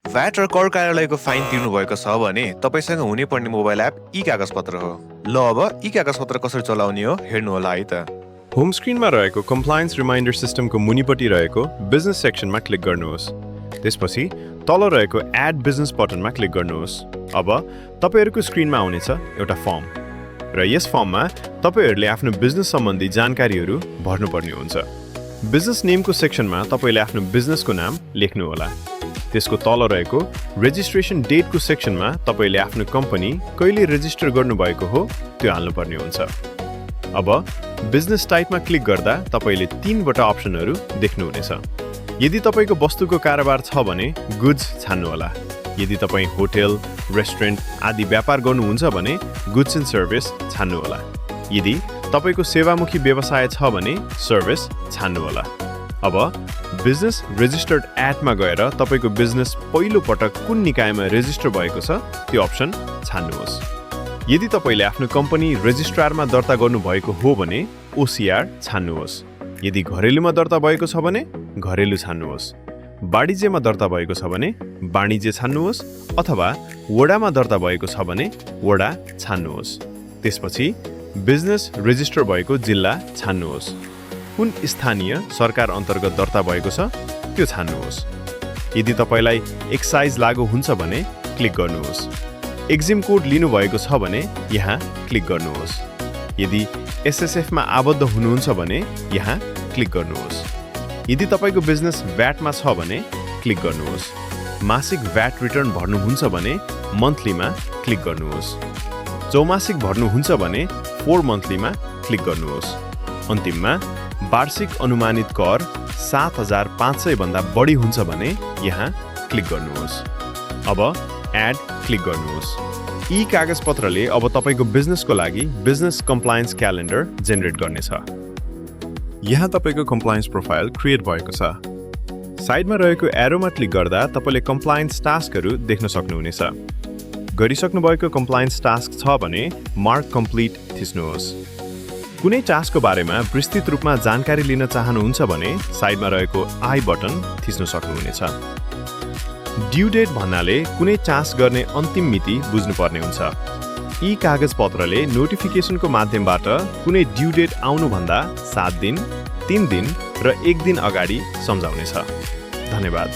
VAT र कर कार्यालयको फाइन तिर्नुभएको छ भने तपाईसँग हुनै पर्ने मोबाइल एप ई-कागजपत्र हो। ल अब ई-कागजपत्र कसरी चलाउने हो हेर्नुहोला है त। होम स्क्रिनमा रहेको कम्प्लायन्स रिमाइन्डर सिस्टमको मुनिपट्टि रहेको बिजनेस सेक्सनमा क्लिक गर्नुहोस्। त्यसपछि तल रहेको एड बिजनेस बटनमा क्लिक गर्नुहोस्। अब तपाईहरूको स्क्रिनमा आउनेछ एउटा फर्म र यस फर्ममा तपाईहरूले आफ्नो बिजनेस सम्बन्धी जानकारीहरू भर्नुपर्ने हुन्छ। बिजनेस नेमको सेक्सनमा तपाईले आफ्नो बिजनेसको नाम लेख्नुहोला। त्यसको तल रहेको रेजिस्ट्रेसन डेटको सेक्सनमा तपाईले आफ्नो कम्पनी कहिले रेजिस्टर गर्नुभएको हो त्यो हाल्नुपर्ने हुन्छ। अब बिजनेस टाइपमा क्लिक गर्दा तपाईले 3 वटा अप्सनहरू देख्नुहुनेछ। यदि तपाईको वस्तुको कारोबार छ भने गुड्स छान्नुहोला। यदि तपाई होटल, रेस्टुरेन्ट आदि व्यापार गर्नुहुन्छ भने गुड्स एन्ड सर्भिस छान्नुहोला। यदि तपाईको सेवामुखी व्यवसाय छ भने सर्भिस छान्नुहोला। अब बिजनेस रेजिस्टर्ड एटमा गएर तपाईको बिजनेस पहिलो पटक कुन निकायमा रेजिस्टर भएको छ त्यो अप्सन छान्नुहोस्। यदि तपाईले आफ्नो कम्पनी रेजिस्ट्रारमा दर्ता गर्नुभएको हो भने ओसीआर छान्नुहोस्। यदि घरेलुमा दर्ता भएको छ भने घरेलु छान्नुहोस्। वाणिज्यमा दर्ता भएको छ भने वाणिज्य छान्नुहोस् अथवा वडामा दर्ता भएको छ भने वडा छान्नुहोस्। त्यसपछि बिजनेस रेजिस्टर भएको जिल्ला छान्नुहोस्। कुन स्थानीय सरकार अन्तर्गत दर्ता भएको छ त्यो छान्नुहोस्। यदि तपाईलाई एक्साइज लागू हुन्छ भने क्लिक गर्नुहोस्। एक्जिम कोड लिनुभएको छ भने यहाँ क्लिक गर्नुहोस्। यदि एसएसएफमा आबद्ध हुनुहुन्छ भने यहाँ क्लिक गर्नुहोस्। यदि तपाईको बिजनेस भ्याटमा छ भने क्लिक गर्नुहोस्। मासिक भ्याट रिटर्न भर्नुहुन्छ भने मन्थलीमा क्लिक गर्नुहोस्। चौमासिक भर्नुहुन्छ भने 4 मन्थलीमा क्लिक गर्नुहोस्। अन्तिममा वार्षिक अनुमानित कर 7500 भन्दा बढी हुन्छ भने यहाँ क्लिक गर्नुहोस्। अब एड क्लिक गर्नुहोस्। ई कागजपत्रले अब तपाईको बिजनेसको लागि बिजनेस कम्प्लायन्स क्यालेन्डर जेनेरेट गर्नेछ। यहाँ तपाईको कम्प्लायन्स प्रोफाइल क्रिएट भएको छ। साइडमा रहेको एरोमा क्लिक गर्दा तपाईले कम्प्लायन्स टास्कहरू देख्न सक्नुहुनेछ। गरिसक्नु भएको कम्प्लायन्स टास्क छ भने मार्क कम्प्लिट थिच्नुहोस्। कुनै टास्कको बारेमा विस्तृत रूपमा जानकारी लिन चाहनुहुन्छ भने साइडमा रहेको आई बटन थिच्न सक्नुहुनेछ। ड्यू डेट भन्नाले कुनै टास्क गर्ने अन्तिम मिति बुझ्नुपर्ने हुन्छ। ई कागजपत्रले नोटिफिकेसनको माध्यमबाट कुनै ड्यू डेट आउनुभन्दा 7 दिन, 3 दिन र 1 दिन अगाडि सम्झाउनेछ। धन्यवाद।